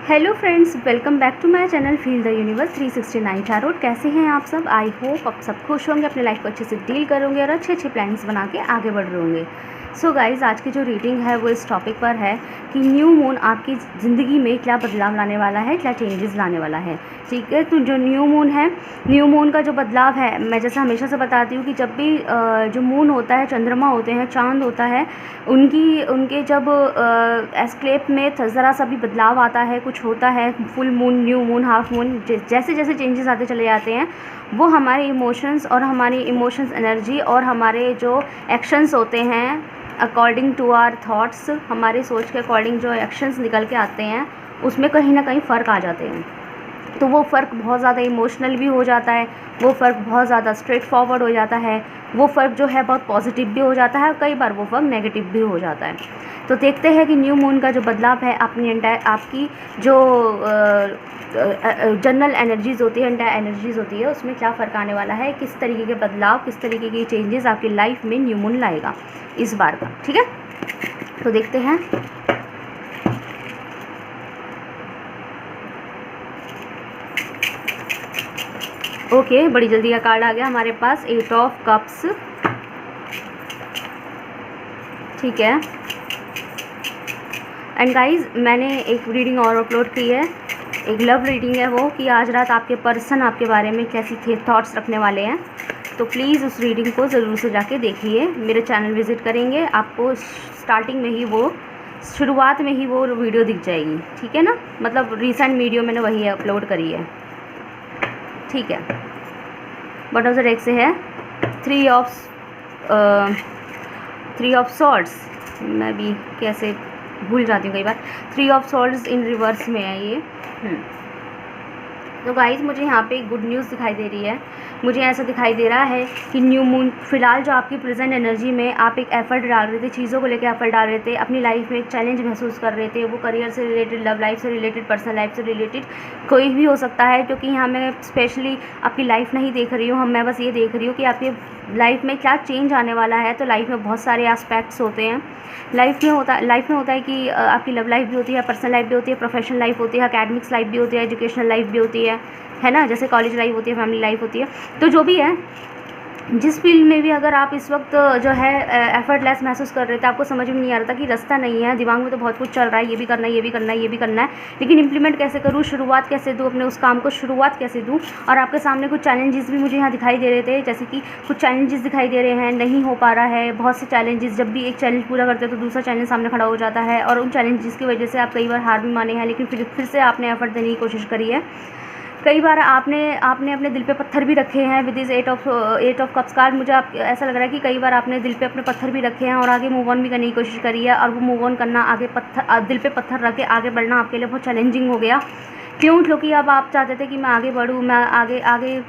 Hello friends, welcome back to my channel feel the universe 369 tarot. कैसे हैं आप सब? आई होप आप सब खुश होंगे, अपने लाइफ को अच्छे से डील करोगे और अच्छे अच्छे प्लान्स बना के आगे बढ़ रहे होंगे। सो गाइज़, आज की जो रीडिंग है वो इस टॉपिक पर है कि न्यू मून आपकी ज़िंदगी में क्या बदलाव लाने वाला है, क्या चेंजेस लाने वाला है। ठीक है, तो जो न्यू मून है, न्यू मून का जो बदलाव है, मैं जैसे हमेशा से बताती हूँ कि जब भी जो मून होता है, चंद्रमा होते हैं, चांद होता है, उनके जब एस्केप में ज़रा सा भी बदलाव आता है, कुछ होता है, full moon, new moon, half moon, जैसे जैसे चेंजेस आते चले जाते हैं, वो हमारे इमोशंस और हमारी इमोशंस एनर्जी और हमारे जो एक्शंस होते हैं अकॉर्डिंग टू आवर थॉट्स, हमारे सोच के अकॉर्डिंग जो एक्शंस निकल के आते हैं, उसमें कहीं ना कहीं फ़र्क आ जाते हैं। तो वो फ़र्क बहुत ज़्यादा इमोशनल भी हो जाता है, वो फ़र्क बहुत ज़्यादा स्ट्रेट फॉरवर्ड हो जाता है, वो फ़र्क जो है बहुत पॉजिटिव भी हो जाता है, कई बार वो फ़र्क नेगेटिव भी हो जाता है। तो देखते हैं कि न्यू मून का जो बदलाव है आपकी जो जनरल एनर्जीज़ होती है, एंटायर एनर्जीज़ होती है, उसमें क्या फ़र्क आने वाला है, किस तरीके के बदलाव, किस तरीके की चेंजेस आपकी लाइफ में न्यू मून लाएगा इस बार का। ठीक है, तो देखते हैं। ओके, बड़ी जल्दी का कार्ड आ गया हमारे पास, 8 ऑफ कप्स। ठीक है, एंड गाइज, मैंने एक रीडिंग और अपलोड की है, एक लव रीडिंग है वो, कि आज रात आपके पर्सन आपके बारे में कैसी थॉट्स रखने वाले हैं। तो प्लीज़ उस रीडिंग को ज़रूर से जाके देखिए। मेरे चैनल विज़िट करेंगे, आपको स्टार्टिंग में ही वो, शुरुआत में ही वो वीडियो दिख जाएगी। ठीक है ना, मतलब रिसेंट वीडियो मैंने वही अपलोड करी है। ठीक है, बॉटम ऑफ द डेक से है थ्री ऑफ सॉर्ड्स। मैं भी कैसे भूल जाती हूँ कई बार। 3 ऑफ सॉर्ड्स इन रिवर्स में है ये। तो गाइज, मुझे यहाँ पे गुड न्यूज़ दिखाई दे रही है। मुझे ऐसा दिखाई दे रहा है कि न्यू मून, फिलहाल जो आपकी प्रेजेंट एनर्जी में आप एक एफर्ट डाल रहे थे, चीज़ों को लेकर एफर्ट डाल रहे थे, अपनी लाइफ में एक चैलेंज महसूस कर रहे थे, वो करियर से रिलेटेड, लव लाइफ से रिलेटेड, पर्सनल लाइफ से रिलेटेड कोई भी हो सकता है। क्योंकि यहाँ मैं स्पेशली आपकी लाइफ नहीं देख रही हूँ, मैं बस ये देख रही हूँ कि आपकी लाइफ में क्या चेंज आने वाला है। तो लाइफ में बहुत सारे एस्पेक्ट्स होते हैं। लाइफ में होता है कि आपकी लव लाइफ भी होती है, पर्सनल लाइफ भी होती है, प्रोफेशनल लाइफ होती है, एकेडमिक्स लाइफ भी होती है, एजुकेशनल लाइफ भी होती है ना, जैसे कॉलेज लाइफ होती है, फैमिली लाइफ होती है। तो जो भी है, जिस फील्ड में भी अगर आप इस वक्त जो है एफर्टलेस महसूस कर रहे थे, आपको समझ में नहीं आ रहा था कि रास्ता नहीं है, दिमाग में तो बहुत कुछ चल रहा है, ये भी करना है, ये भी करना है, ये भी करना है, लेकिन इंप्लीमेंट कैसे करूँ, शुरुआत कैसे दूँ, अपने उस काम को शुरुआत कैसे दूँ। और आपके सामने कुछ चैलेंजेस भी मुझे यहाँ दिखाई दे रहे थे, जैसे कि कुछ चैलेंजेस दिखाई दे रहे हैं, नहीं हो पा रहा है, बहुत से चैलेंजेस। जब भी एक चैलेंज पूरा करते हैं तो दूसरा चैलेंज सामने खड़ा हो जाता है, और उन चैलेंजेस की वजह से आप कई बार हार भी माने हैं, लेकिन फिर से आपने एफर्ट देने की कोशिश करी है। कई बार आपने अपने दिल पे पत्थर भी रखे हैं। विद इस 8 ऑफ कप्स कार्ड, मुझे आप ऐसा लग रहा है कि कई बार आपने दिल पे अपने पत्थर भी रखे हैं और आगे मूव ऑन भी करने की कोशिश करी है। और वो मूव ऑन करना, आगे दिल पे पत्थर रख के आगे बढ़ना आपके लिए बहुत चैलेंजिंग हो गया। क्यों? क्योंकि अब आप चाहते थे कि मैं आगे बढ़ूँ, मैं आगे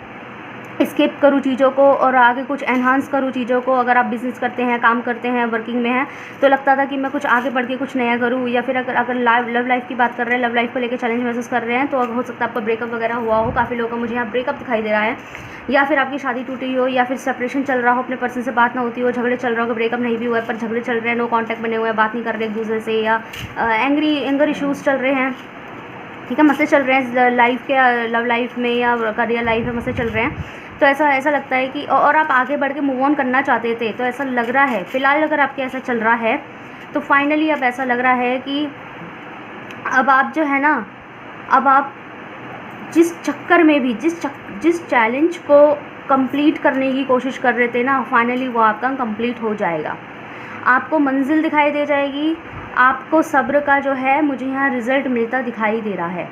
स्किप करूँ चीज़ों को और आगे कुछ एनहांस करूँ चीज़ों को। अगर आप बिज़नेस करते हैं, काम करते हैं, वर्किंग में हैं, तो लगता था कि मैं कुछ आगे बढ़ के कुछ नया करूँ। या फिर अगर लव लाइफ की बात कर रहे हैं, लव लाइफ को लेकर चैलेंज महसूस कर रहे हैं, तो हो सकता है आपका ब्रेकअप वगैरह हुआ हो। काफ़ी लोगों का मुझे यहाँ ब्रेकअप दिखाई दे रहा है, या फिर आपकी शादी टूटी हो, या फिर सेपरेशन चल रहा हो, अपने पर्सन से बात ना होती हो, झगड़े चल रहा हो, ब्रेकअप नहीं भी हुआ है पर झगड़े चल रहे हैं, नो कॉन्टैक्ट बने हुए हैं, बात नहीं कर रहे एक दूसरे से, या एंगर इशूज़ चल रहे हैं। ठीक है, मसले चल रहे हैं लाइफ के, लव लाइफ में या करियर लाइफ में मसले चल रहे हैं। तो ऐसा लगता है कि, और आप आगे बढ़ के मूव ऑन करना चाहते थे, तो ऐसा लग रहा है फ़िलहाल अगर आपके ऐसा चल रहा है, तो फाइनली अब ऐसा लग रहा है कि अब आप जो है ना, अब आप जिस चक्कर में भी, जिस चैलेंज को कंप्लीट करने की कोशिश कर रहे थे ना, फाइनली वो आपका कंप्लीट हो जाएगा। आपको मंजिल दिखाई दे जाएगी, आपको सब्र का जो है, मुझे यहाँ रिज़ल्ट मिलता दिखाई दे रहा है।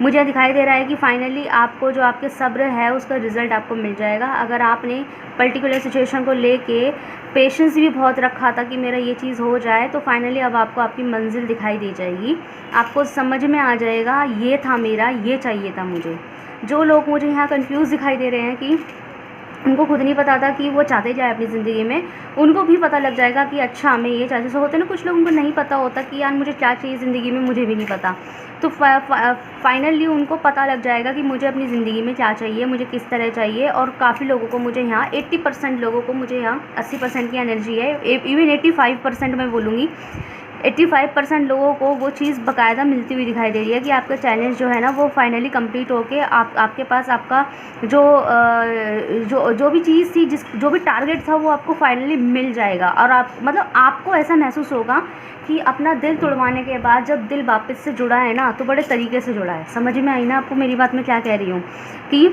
मुझे दिखाई दे रहा है कि फाइनली आपको जो आपके सब्र है उसका रिज़ल्ट आपको मिल जाएगा। अगर आपने पर्टिकुलर सिचुएशन को लेके पेशेंस भी बहुत रखा था कि मेरा ये चीज़ हो जाए, तो फाइनली अब आपको आपकी मंजिल दिखाई दे जाएगी। आपको समझ में आ जाएगा, ये था मेरा, ये चाहिए था मुझे। जो लोग मुझे यहाँ कंफ्यूज दिखाई दे रहे हैं कि उनको खुद नहीं पता था कि वो चाहते जाए अपनी ज़िंदगी में, उनको भी पता लग जाएगा कि अच्छा मैं ये चाहते। होते ना कुछ लोग, उनको नहीं पता होता कि यार मुझे क्या चाहिए ज़िंदगी में, मुझे भी नहीं पता। तो फाइनली उनको पता लग जाएगा कि मुझे अपनी ज़िंदगी में क्या चाहिए, मुझे किस तरह चाहिए। और काफ़ी लोगों को मुझे यहाँ 80% लोगों को, मुझे यहाँ 80% की एनर्जी है, इवन 85% मैं बोलूँगी, 85% लोगों को वो चीज़ बाकायदा मिलती हुई दिखाई दे रही है कि आपका चैलेंज जो है ना वो फाइनली कंप्लीट होके आपके पास आपका जो भी चीज़ थी, जो भी टारगेट था वो आपको फाइनली मिल जाएगा। और आप मतलब आपको ऐसा महसूस होगा कि अपना दिल तोड़वाने के बाद जब दिल वापस से जुड़ा है ना, तो बड़े तरीके से जुड़ा है। समझ में आई ना आपको मेरी बात मैं क्या कह रही हूँ? कि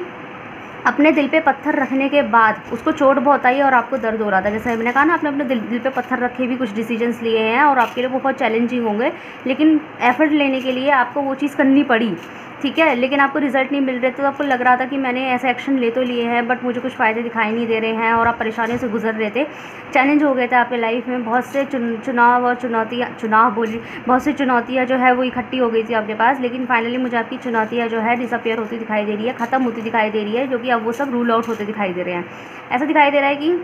अपने दिल पे पत्थर रखने के बाद उसको चोट बहुत आई और आपको दर्द हो रहा था, जैसे मैंने कहा ना, आपने अपने दिल पे पत्थर रखे भी कुछ डिसीजंस लिए हैं और आपके लिए वो बहुत चैलेंजिंग होंगे, लेकिन एफर्ट लेने के लिए आपको वो चीज़ करनी पड़ी, ठीक है। लेकिन आपको रिजल्ट नहीं मिल रहे, तो आपको लग रहा था कि मैंने ऐसे एक्शन ले तो लिए हैं बट मुझे कुछ फ़ायदे दिखाई नहीं दे रहे हैं, और आप परेशानियों से गुजर रहे थे। चैलेंज हो गए थे आपके लाइफ में, बहुत से चुनाव और बहुत सी चुनौतियाँ जो है वो इकट्ठी हो गई थी आपके पास, लेकिन फाइनली मुझे आपकी चुनौतियाँ जो है डिसअपियर होती दिखाई दे रही है, ख़त्म होती दिखाई दे रही है, जो कि अब वो सब रूल आउट होते दिखाई दे रहे हैं। ऐसा दिखाई दे रहा है कि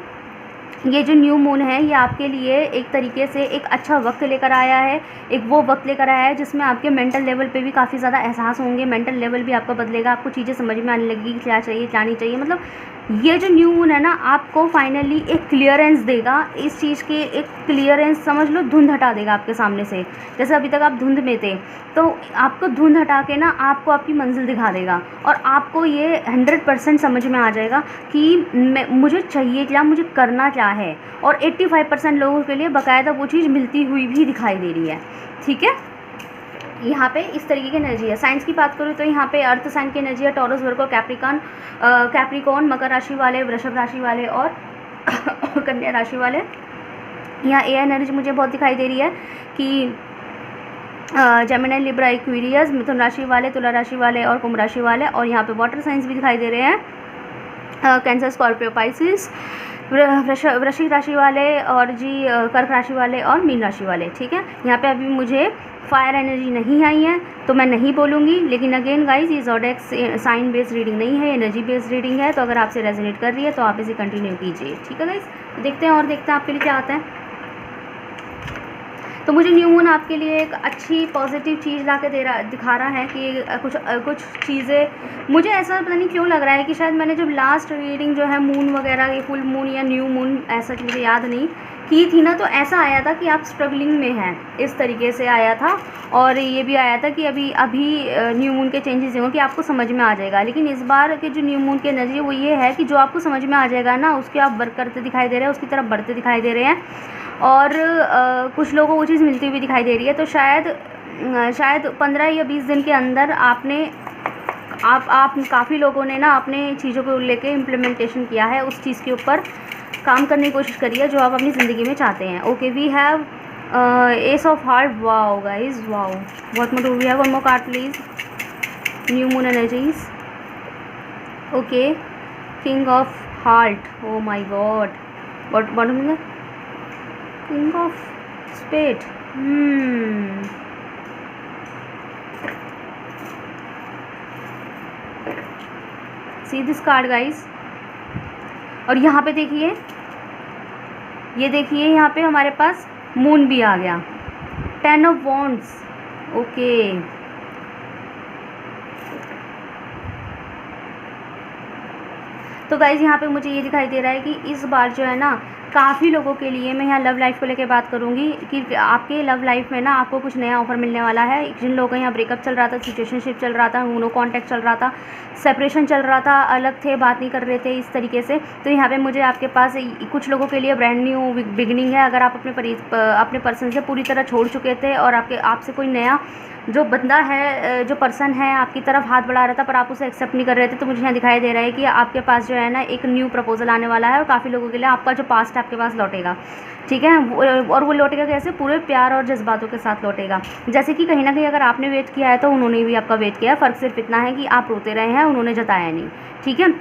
ये जो न्यू मून है ये आपके लिए एक तरीके से एक अच्छा वक्त लेकर आया है, एक वो वक्त लेकर आया है जिसमें आपके मेंटल लेवल पे भी काफ़ी ज़्यादा एहसास होंगे, मेंटल लेवल भी आपका बदलेगा, आपको चीज़ें समझ में आने लगेगी क्या चाहिए क्या नहीं चाहिए। मतलब ये जो न्यू मून है ना, आपको फाइनली एक क्लियरेंस देगा, इस चीज़ की एक क्लियरेंस, समझ लो धुंध हटा देगा आपके सामने से। जैसे अभी तक आप धुंध में थे, तो आपको धुंध हटा के ना आपको आपकी मंजिल दिखा देगा, और आपको ये 100% समझ में आ जाएगा कि मुझे चाहिए क्या, मुझे करना क्या है। और 85% लोगों के लिए बाकायदा वो चीज़ मिलती हुई भी दिखाई दे रही है, ठीक है। यहाँ पे इस तरीके की एनर्जी है। साइंस की बात करूँ तो यहाँ पे अर्थ साइन की एनर्जी है, टॉरस, वर्गो, कैप्रिकॉर्न, मकर राशि वाले, वृषभ राशि वाले और कन्या राशि वाले। यहाँ एयर एनर्जी मुझे बहुत दिखाई दे रही है कि जेमिनी, लिब्रा, एक्वेरियस, मिथुन राशि वाले, तुला राशि वाले और कुंभ राशि वाले। और यहाँ पे वाटर साइंस भी दिखाई दे रहे हैं, कैंसर, स्कॉर्पियो, पाइसिस, वृश्चिक राशि वाले और कर्क राशि वाले और मीन राशि वाले, ठीक है। यहाँ पे अभी मुझे फायर एनर्जी नहीं आई है तो मैं नहीं बोलूँगी, लेकिन अगेन गाइस ये ज़ोडिएक साइन बेस्ड रीडिंग नहीं है, एनर्जी बेस्ड रीडिंग है। तो अगर आपसे रेजोनेट कर रही है तो आप इसे कंटिन्यू कीजिए, ठीक है गाइस। देखते हैं और देखते हैं आपके लिए क्या आता है। तो मुझे न्यू मून आपके लिए एक अच्छी पॉजिटिव चीज़ ला के दिखा रहा है कि कुछ चीज़ें, मुझे ऐसा पता नहीं क्यों लग रहा है कि शायद मैंने जब लास्ट रीडिंग जो है मून वगैरह की, फुल मून या न्यू मून, ऐसा मुझे याद नहीं की थी ना, तो ऐसा आया था कि आप स्ट्रगलिंग में हैं, इस तरीके से आया था। और ये भी आया था कि अभी न्यू मून के चेंजेस हों कि आपको समझ में आ जाएगा। लेकिन इस बार के जो न्यू मून की एनर्जी वो ये है कि जो आपको समझ में आ जाएगा ना, उसके आप वर्क करते दिखाई दे रहे हैं, उसकी तरफ बढ़ते दिखाई दे रहे हैं, और कुछ लोगों को वो चीज़ मिलती हुई दिखाई दे रही है। तो शायद 15 या 20 दिन के अंदर आप काफ़ी लोगों ने ना अपने चीज़ों को लेके इम्प्लीमेंटेशन किया है, उस चीज़ के ऊपर काम करने की कोशिश करी है जो आप अपनी ज़िंदगी में चाहते हैं। Okay, we have ace of heart, wow guys, wow, what more do we have, one more card please, new moon energies. Okay, king of heart, oh my god, what King of Spade. See this card guys। और यहाँ पे देखिए, ये देखिए यहाँ पे हमारे पास moon भी आ गया, 10 of Wands। ओके, तो गाइज यहाँ पे मुझे ये दिखाई दे रहा है कि इस बार जो है ना, काफ़ी लोगों के लिए, मैं यहाँ लव लाइफ को लेकर बात करूँगी कि आपके लव लाइफ में ना आपको कुछ नया ऑफर मिलने वाला है। जिन लोगों का यहाँ ब्रेकअप चल रहा था, सिचुएशनशिप चल रहा था, नो कॉन्टैक्ट चल रहा था, सेपरेशन चल रहा था, अलग थे, बात नहीं कर रहे थे, इस तरीके से, तो यहाँ पे मुझे आपके पास कुछ लोगों के लिए ब्रांड न्यू बिगनिंग है। अगर आप अपने पर्सन से पूरी तरह छोड़ चुके थे और आपसे कोई नया जो बंदा है, जो पर्सन है, आपकी तरफ हाथ बढ़ा रहा था पर आप उसे एक्सेप्ट नहीं कर रहे थे, तो मुझे यहाँ दिखाई दे रहा है कि आपके पास जो है ना एक न्यू प्रपोजल आने वाला है, और काफ़ी लोगों के लिए आपका जो पास्ट आपके पास लौटेगा, ठीक है। और वो लौटेगा कैसे, पूरे प्यार और जज्बातों के साथ लौटेगा। जैसे कि कहीं ना कहीं अगर आपने वेट किया है तो उन्होंने भी आपका वेट किया, फ़र्क सिर्फ इतना है कि आप रोते रहे हैं, उन्होंने जताया नहीं, ठीक है,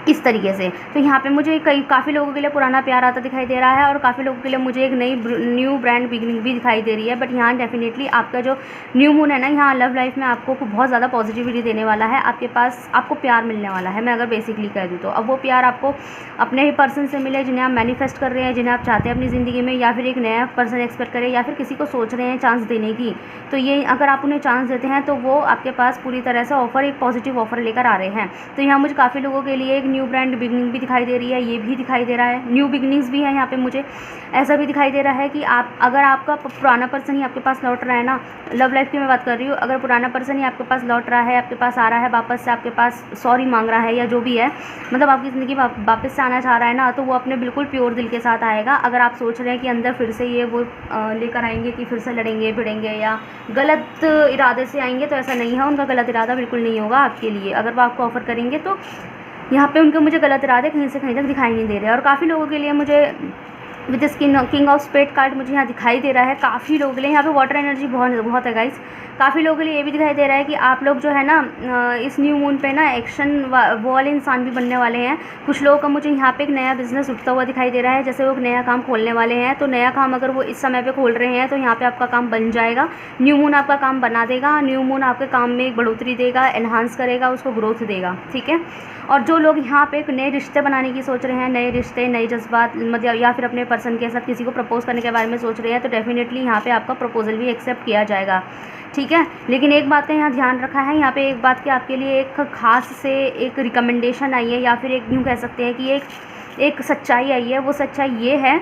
इस तरीके से। तो यहाँ पे मुझे काफ़ी लोगों के लिए पुराना प्यार आता दिखाई दे रहा है, और काफ़ी लोगों के लिए मुझे एक न्यू ब्रांड बिगनिंग भी दिखाई दे रही है। बट यहाँ डेफिनेटली आपका जो न्यू मून है ना, यहाँ लव लाइफ में आपको बहुत ज़्यादा पॉजिटिविटी देने वाला है। आपको प्यार मिलने वाला है, मैं अगर बेसिकली कह दूँ तो। अब वो प्यार आपको अपने ही पर्सन से मिले जिन्हें आप मैनिफेस्ट कर रहे हैं, जिन्हें आप चाहते हैं अपनी ज़िंदगी में, या फिर एक नया पर्सन एक्सपेक्ट करें, या फिर किसी को सोच रहे हैं चांस देने की। तो ये अगर आप उन्हें चांस देते हैं तो वो आपके पास पूरी तरह से ऑफ़र, एक पॉजिटिव ऑफ़र लेकर आ रहे हैं। तो यहाँ मुझे काफ़ी लोगों के लिए एक न्यू ब्रांड बिगनिंग भी दिखाई दे रही है, ये भी दिखाई दे रहा है, न्यू बिगनिंग्स भी है यहाँ पे मुझे। ऐसा भी दिखाई दे रहा है कि आप, अगर आपका पुराना पर्सन ही आपके पास लौट रहा है ना, लव लाइफ की मैं बात कर रही हूँ, अगर पुराना पर्सन ही आपके पास लौट रहा है, आपके पास आ रहा है वापस से, आपके पास सॉरी मांग रहा है या जो भी है, मतलब आपकी ज़िंदगी वापस से आना चाह रहा है ना, तो वो अपने बिल्कुल प्योर दिल के साथ आएगा। अगर आप सोच रहे हैं कि अंदर फिर से ये वो लेकर आएंगे कि फिर से लड़ेंगे भिड़ेंगे या गलत इरादे से आएंगे, तो ऐसा नहीं है, उनका गलत इरादा बिल्कुल नहीं होगा आपके लिए। अगर वो आपको ऑफ़र करेंगे तो यहाँ पे उनके मुझे गलत इरादे कहीं से कहीं तक दिखाई नहीं दे रहे हैं। और काफ़ी लोगों के लिए मुझे with king of spade card मुझे यहाँ दिखाई दे रहा है। काफ़ी लोगों के लिए यहाँ पे वाटर एनर्जी बहुत है गाइस। काफ़ी लोगों के लिए ये भी दिखाई दे रहा है कि आप लोग जो है ना इस न्यू मून पे ना एक्शन वाले इंसान भी बनने वाले हैं। कुछ लोगों का मुझे यहाँ पे एक नया बिजनेस उठता हुआ दिखाई दे रहा है, जैसे वो एक नया काम खोलने वाले हैं। तो नया काम अगर वो इस समय पे खोल रहे हैं तो यहाँ पे आपका काम बन जाएगा। न्यू मून आपका काम बना देगा, न्यू मून आपके काम में एक बढ़ोतरी देगा, एनहांस करेगा, उसको ग्रोथ देगा, ठीक है। और जो लोग यहाँ पे एक नए रिश्ते बनाने की सोच रहे हैं, नए रिश्ते, नए जज्बात, मतलब या फिर अपने पर्सन के साथ किसी को प्रपोज करने के बारे में सोच रहे हैं, तो डेफिनेटली यहाँ पे आपका प्रपोजल भी एक्सेप्ट किया जाएगा, ठीक है। लेकिन एक बात का यहाँ ध्यान रखा है, यहाँ पे एक बात कि आपके लिए एक ख़ास से एक रिकमेंडेशन आई है, या फिर एक यूँ कह सकते हैं कि एक सच्चाई आई है। वो सच्चाई ये है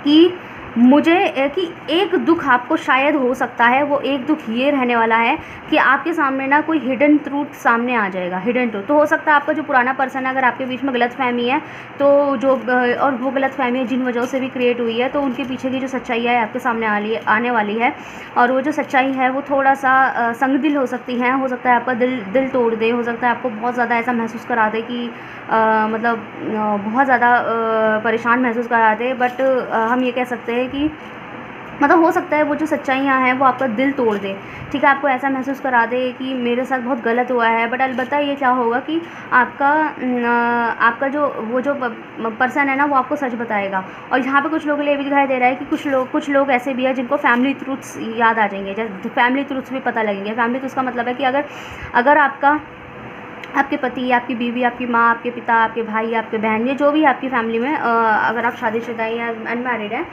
कि मुझे कि एक दुख आपको शायद हो सकता है, वो एक दुख ये रहने वाला है कि आपके सामने ना कोई हिडन ट्रूथ सामने आ जाएगा। हिडन ट्रूथ तो हो सकता है आपका जो पुराना पर्सन है, अगर आपके बीच में गलतफहमी है तो जो, और वो गलतफहमी जिन वजहों से भी क्रिएट हुई है, तो उनके पीछे की जो सच्चाई है आपके सामने आने वाली है। और वो जो सच्चाई है वो थोड़ा सा संग दिल हो सकती है, हो सकता है आपका दिल तोड़ दे, हो सकता है आपको बहुत ज़्यादा ऐसा महसूस करा दे कि मतलब बहुत ज़्यादा परेशान महसूस करा दे। बट हम ये कह सकते हैं कि मतलब हो सकता है वो जो सच्चाइयाँ हैं वो आपका दिल तोड़ दे, ठीक है, आपको ऐसा महसूस करा दे कि मेरे साथ बहुत गलत हुआ है। बट अलबत्ता ये क्या होगा कि आपका जो वो जो पर्सन है ना वो आपको सच बताएगा। और यहाँ पे कुछ लोगों के लिए भी दिखाई दे रहा है कि कुछ लोग ऐसे भी हैं जिनको फैमिली ट्रूथ्स याद आ जाएंगे, जैसे फैमिली ट्रूथ्स भी पता लगेंगे। फैमिली ट्रूथ्स का मतलब है कि अगर आपके पति, आपकी बीवी, आपकी माँ, आपके पिता, आपके भाई, आपके बहन, ये जो भी आपकी फैमिली में अगर आप शादीशुदा हैं या अनमैरिड हैं,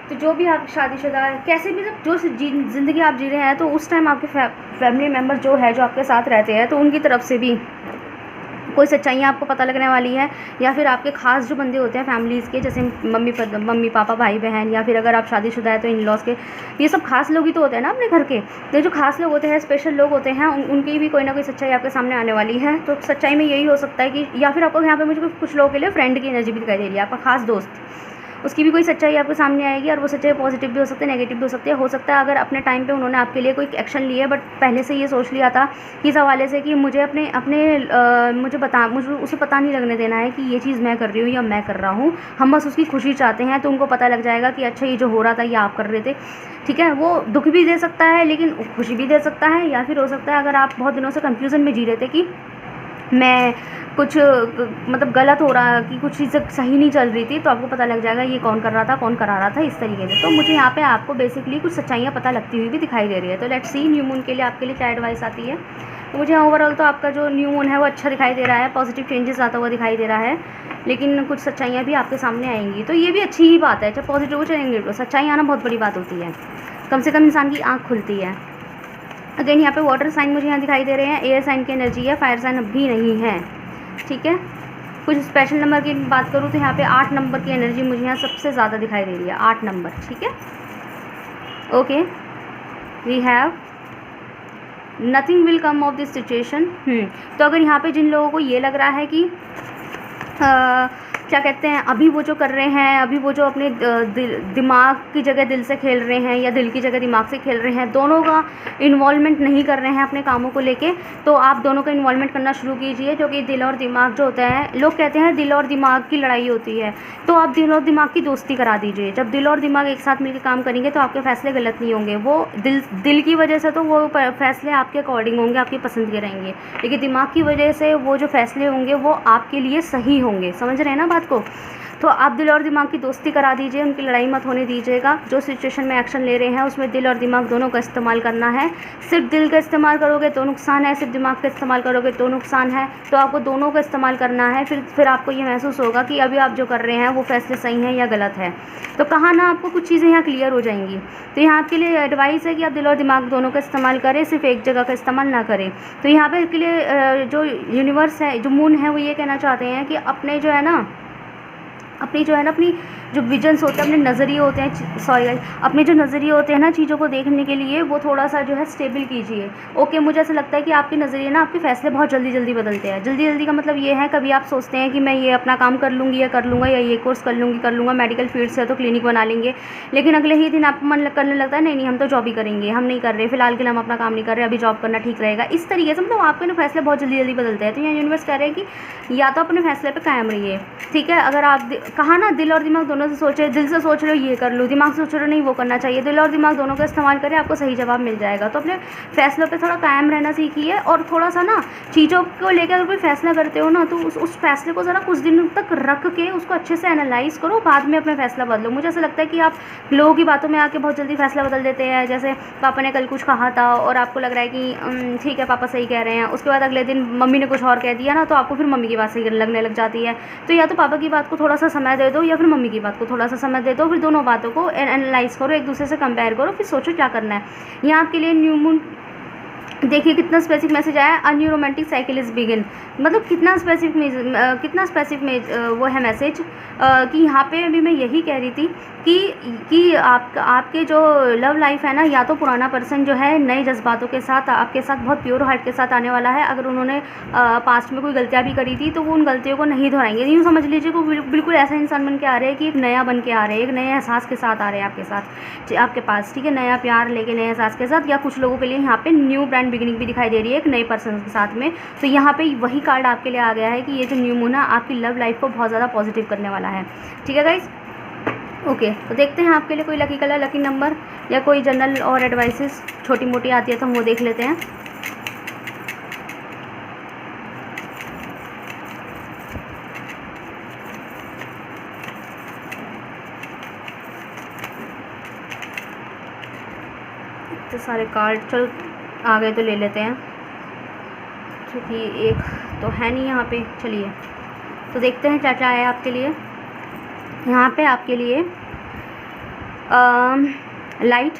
तो जो भी आप शादीशुदा कैसे भी जो ज़िंदगी आप जी रहे हैं, तो उस टाइम आपके फैमिली मेम्बर जो है, जो आपके साथ रहते हैं, तो उनकी तरफ से भी कोई सच्चाइयाँ आपको पता लगने वाली है। या फिर आपके खास जो बंदे होते हैं फैमिलीज़ के, जैसे मम्मी पापा, भाई बहन, या फिर अगर आप शादीशुदा है तो इन लॉज के, ये सब खास लोग ही तो होते हैं ना अपने घर के। तो जो खास लोग होते हैं, स्पेशल लोग होते हैं, उनकी भी कोई ना कोई सच्चाई आपके सामने आने वाली है। तो सच्चाई में यही हो सकता है कि, या फिर आपको यहाँ पे मुझे कुछ लोगों के लिए फ्रेंड की एनर्जी भी दिखाई दे रही है, आपका खास दोस्त, उसकी भी कोई सच्चाई आपके सामने आएगी। और वो सच्चाई पॉजिटिव भी हो सकती है, नेगेटिव भी हो सकती है। हो सकता है अगर अपने टाइम पे उन्होंने आपके लिए कोई एक्शन लिए, बट पहले से ये सोच लिया था कि इस हवाले से कि मुझे मुझे उसे पता नहीं लगने देना है कि ये चीज़ मैं कर रही हूँ या मैं कर रहा हूँ, हम बस उसकी खुशी चाहते हैं। तो उनको पता लग जाएगा कि अच्छा ये जो हो रहा था ये आप कर रहे थे, ठीक है। वो दुख भी दे सकता है लेकिन खुशी भी दे सकता है। या फिर हो सकता है अगर आप बहुत दिनों से कन्फ्यूज़न में जी रहे थे कि मैं कुछ मतलब गलत हो रहा कि कुछ चीज़ें सही नहीं चल रही थी, तो आपको पता लग जाएगा ये कौन कर रहा था, कौन करा रहा था, इस तरीके से। तो मुझे यहाँ पे आपको बेसिकली कुछ सच्चाइयाँ पता लगती हुई भी दिखाई दे रही है। तो लेट्स सी न्यू मून के लिए आपके लिए क्या एडवाइस आती है। तो मुझे ओवरऑल तो आपका जो न्यू मून है वो अच्छा दिखाई दे रहा है, पॉजिटिव चेंजेस आता हुआ दिखाई दे रहा है, लेकिन कुछ सच्चाइयाँ भी आपके सामने आएंगी। तो ये भी अच्छी ही बात है, चाहे पॉजिटिव हो चाहे नेगेटिव, सच्चाई आना बहुत बड़ी बात होती है, कम से कम इंसान की आँख खुलती है। अगेन यहाँ पे वाटर साइन मुझे यहाँ दिखाई दे रहे हैं, एयर साइन की एनर्जी है, फायर साइन अभी नहीं है, ठीक है। कुछ स्पेशल नंबर की बात करूँ तो यहाँ पे 8 नंबर की एनर्जी मुझे यहाँ सबसे ज़्यादा दिखाई दे रही है, 8 नंबर, ठीक है। Okay, we have nothing will come of this situation. तो अगर यहाँ पे जिन लोगों को ये लग रहा है कि क्या कहते हैं, अभी वो जो कर रहे हैं, अभी वो जो अपने दिमाग की जगह दिल से खेल रहे हैं या दिल की जगह दिमाग से खेल रहे हैं, दोनों का इन्वॉल्वमेंट नहीं कर रहे हैं अपने कामों को लेके, तो आप दोनों का इन्वॉल्वमेंट करना शुरू कीजिए। क्योंकि दिल और दिमाग जो होता है, लोग कहते हैं दिल और दिमाग की लड़ाई होती है, तो आप दिल और दिमाग की दोस्ती करा दीजिए। जब दिल और दिमाग एक साथ मिलकर काम करेंगे तो आपके फैसले गलत नहीं होंगे। वो दिल की वजह से तो वो फैसले आपके अकॉर्डिंग होंगे, आपकी पसंद के रहेंगे, लेकिन दिमाग की वजह से वो जो फैसले होंगे वो आपके लिए सही होंगे। समझ रहे हैं ना बात को। तो आप दिल और दिमाग की दोस्ती करा दीजिए, उनकी लड़ाई मत होने दीजिएगा। जो सिचुएशन में एक्शन ले रहे हैं उसमें दिल और दिमाग दोनों का इस्तेमाल करना है। सिर्फ दिल का इस्तेमाल करोगे तो नुकसान है, सिर्फ दिमाग का इस्तेमाल करोगे तो नुकसान है। तो आपको दोनों का इस्तेमाल करना है, फिर आपको ये महसूस होगा कि अभी आप जो कर रहे हैं वो फैसले सही हैं या गलत है। तो कहाँ ना आपको कुछ चीज़ें यहाँ क्लियर हो जाएंगी। तो यहाँ आपके लिए एडवाइस है कि आप दिल और दिमाग दोनों का इस्तेमाल करें, सिर्फ एक जगह का इस्तेमाल ना करें। तो यहाँ पे के लिए जो यूनिवर्स है, जो मून है, वो ये कहना चाहते हैं कि अपनी जो विजन्स होते हैं, अपने नज़रिए होते हैं, अपने जो नज़रिए होते हैं ना चीज़ों को देखने के लिए, वो थोड़ा सा जो है स्टेबल कीजिए। ओके, मुझे ऐसा लगता है कि आपके नज़रिए ना, आपके फैसले बहुत जल्दी जल्दी बदलते हैं। जल्दी जल्दी का मतलब ये है, कभी आप सोचते हैं कि मैं ये अपना काम कर लूँगी या कर लूँगा, या ये कोर्स कर लूँगा, मेडिकल फील्ड से तो क्लिनिक बना लेंगे, लेकिन अगले ही दिन आपको मन करने लगता है नहीं हम तो जॉब ही करेंगे, हम नहीं कर रहे, फिलहाल के लिए हम अपना काम नहीं कर रहे, अभी जॉब करना ठीक रहेगा। इस तरीके से मतलब आपके ना फैसले बहुत जल्दी जल्दी बदलते हैं। तो यहाँ यूनिवर्स कह रहे हैं कि या तो अपने फैसले पर कायम रहिए, ठीक है। अगर आप कहा ना दिल और दिमाग दोनों से सोचे, दिल से सोच रहे हो ये कर लो, दिमाग से सोच रहे हो नहीं वो करना चाहिए, दिल और दिमाग दोनों का इस्तेमाल करें, आपको सही जवाब मिल जाएगा। तो अपने फैसलों पे थोड़ा कायम रहना सीखिए, और थोड़ा सा ना चीज़ों को लेकर अगर कोई फैसला करते हो ना, तो उस फैसले को ज़रा कुछ दिनों तक रख के उसको अच्छे से एनालाइज करो, बाद में अपना फैसला बदलो। मुझे ऐसा लगता है कि आप लोगों की बातों में आके बहुत जल्दी फैसला बदल देते हैं। जैसे पापा ने कल कुछ कहा था और आपको लग रहा है कि ठीक है पापा सही कह रहे हैं, उसके बाद अगले दिन मम्मी ने कुछ और कह दिया ना, तो आपको फिर मम्मी की बात सही लगने लग जाती है। तो या तो पापा की बात को थोड़ा सा समय दे दो, या फिर मम्मी की बात को थोड़ा सा समय दे दो, फिर दोनों बातों को एनालाइज करो, एक दूसरे से कंपेयर करो, फिर सोचो क्या करना है। यहाँ आपके लिए न्यू मून देखिए कितना स्पेसिफिक मैसेज आया, a new romantic cycle is begin. मतलब कितना स्पेसिफिक वो है मैसेज कि यहाँ पे अभी मैं यही कह रही थी कि आपके जो लव लाइफ है ना, या तो पुराना पर्सन जो है नए जज्बातों के साथ आपके साथ बहुत प्योर हार्ट के साथ आने वाला है। अगर उन्होंने पास्ट में कोई गलतियाँ भी करी थी तो वो उन गलतियों को नहीं दोहराएंगे। यूँ समझ लीजिए कि बिल्कुल ऐसा इंसान बन के आ रहे हैं कि एक नया बन के आ रहे हैं, एक नए एहसास के साथ आ रहे हैं आपके पास, ठीक है, नया प्यार लेके नए एहसास के साथ। या कुछ लोगों के लिए यहाँ पे न्यू ब्रांड बिगिनिंग भी दिखाई दे रही है एक नए पर्सन के साथ में। तो यहाँ पे वही कार्ड आपके लिए आ गया है कि ये जो न्यू मून है आपकी लव लाइफ को बहुत ज़्यादा पॉजिटिव करने वाला है, ठीक है गाइज। ओके, तो देखते हैं आपके लिए कोई लकी कलर, लकी नंबर, या कोई जनरल और एडवाइसेस छोटी मोटी आती है तो हम वो देख लेते हैं। इतने सारे कार्ड, चलो आ गए तो ले लेते हैं, क्योंकि एक तो है नहीं यहाँ पे। चलिए तो देखते हैं क्या क्या है आपके लिए। यहाँ पे आपके लिए लाइट।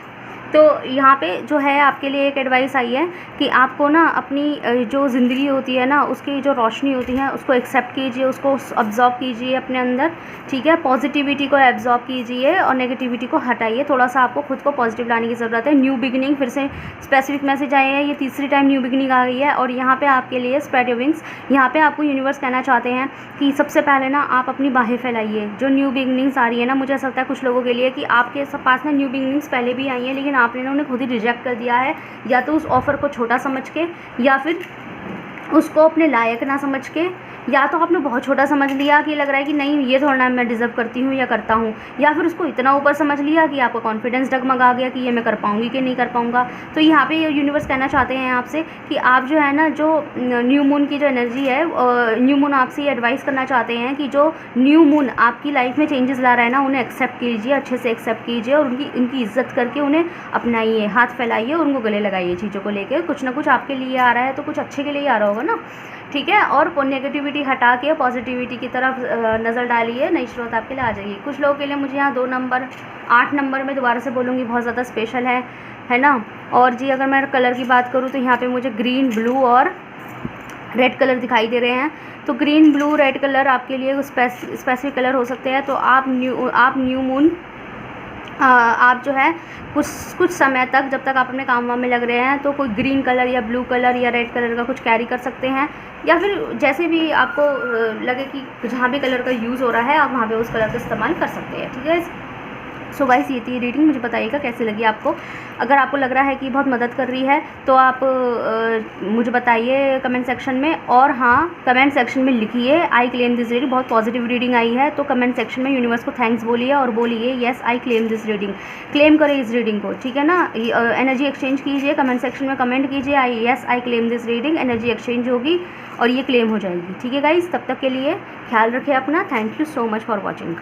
तो यहाँ पे जो है आपके लिए एक एडवाइस आई है कि आपको ना अपनी जो ज़िंदगी होती है ना, उसकी जो रोशनी होती है उसको एक्सेप्ट कीजिए, उसको अब्जॉर्ब कीजिए अपने अंदर, ठीक है। पॉजिटिविटी को एब्जॉर्ब कीजिए और नेगेटिविटी को हटाइए। थोड़ा सा आपको खुद को पॉजिटिव लाने की ज़रूरत है। न्यू बिगिनिंग, फिर से स्पेसिफिक मैसेज आए हैं, ये तीसरी टाइम न्यू बिगिनिंग आ गई है। और यहाँ पे आपके लिए स्प्रेड योर विंग्स, यहाँ पे आपको यूनिवर्स कहना चाहते हैं कि सबसे पहले ना आप अपनी बाहें फैलाइए। जो न्यू बिगिनिंग्स आ रही है ना, मुझे ऐसा लगता है कुछ लोगों के लिए कि आपके पास ना न्यू बिगिनिंग्स पहले भी आई हैं, लेकिन आपने उन्हें खुद ही रिजेक्ट कर दिया है, या तो उस ऑफ़र को छोटा समझ के, या फिर उसको अपने लायक ना समझ के, या तो आपने बहुत छोटा समझ लिया कि लग रहा है कि नहीं ये थोड़ा मैं डिज़र्व करती हूँ या करता हूँ, या फिर उसको इतना ऊपर समझ लिया कि आपका कॉन्फिडेंस डगमगा गया कि ये मैं कर पाऊँगी कि नहीं कर पाऊँगा। तो यहाँ पे यूनिवर्स कहना चाहते हैं आपसे कि आप जो है ना, जो न्यू मून की जो एनर्जी है, न्यू मून आपसे ये एडवाइस करना चाहते हैं कि जो न्यू मून आपकी लाइफ में चेंजेस ला रहा है ना, उन्हें एक्सेप्ट कीजिए, अच्छे से एक्सेप्ट कीजिए, और उनकी इज्जत करके उन्हें अपनाइए, हाथ फैलाइए और उनको गले लगाइए। चीज़ों को लेकर कुछ ना कुछ आपके लिए आ रहा है तो कुछ अच्छे के लिए आ रहा होगा ना, ठीक है। और नेगेटिविटी हटा के पॉजिटिविटी की तरफ नज़र डालिए, नई शुरुआत आपके लिए आ जाएगी। कुछ लोगों के लिए मुझे यहाँ 2 नंबर 8 नंबर में दोबारा से बोलूँगी बहुत ज़्यादा स्पेशल है ना। और जी अगर मैं कलर की बात करूँ तो यहाँ पे मुझे ग्रीन, ब्लू और रेड कलर दिखाई दे रहे हैं। तो ग्रीन, ब्लू, रेड कलर आपके लिए स्पेसिफिक कलर हो सकते हैं। तो आप न्यू मून आप जो है कुछ समय तक, जब तक आप अपने काम वाम में लग रहे हैं, तो कोई ग्रीन कलर या ब्लू कलर या रेड कलर का कुछ कैरी कर सकते हैं, या फिर जैसे भी आपको लगे कि जहाँ भी कलर का यूज़ हो रहा है आप वहाँ पे उस कलर का इस्तेमाल कर सकते हैं, ठीक है। सो गाइस ये थी रीडिंग, मुझे बताइएगा कैसी लगी आपको। अगर आपको लग रहा है कि बहुत मदद कर रही है तो आप मुझे बताइए कमेंट सेक्शन में। और हाँ, कमेंट सेक्शन में लिखिए आई क्लेम दिस रीडिंग, बहुत पॉजिटिव रीडिंग आई है, तो कमेंट सेक्शन में यूनिवर्स को थैंक्स बोलिए और बोलिए yes I claim this reading. Claim करें इस रीडिंग को, ठीक है ना। एनर्जी एक्सचेंज कीजिए, कमेंट सेक्शन में कमेंट कीजिए I yes I claim this reading, energy exchange होगी और ये क्लेम हो जाएगी, ठीक है गाइस। तब तक के लिए ख्याल रखें अपना। Thank you so much for watching.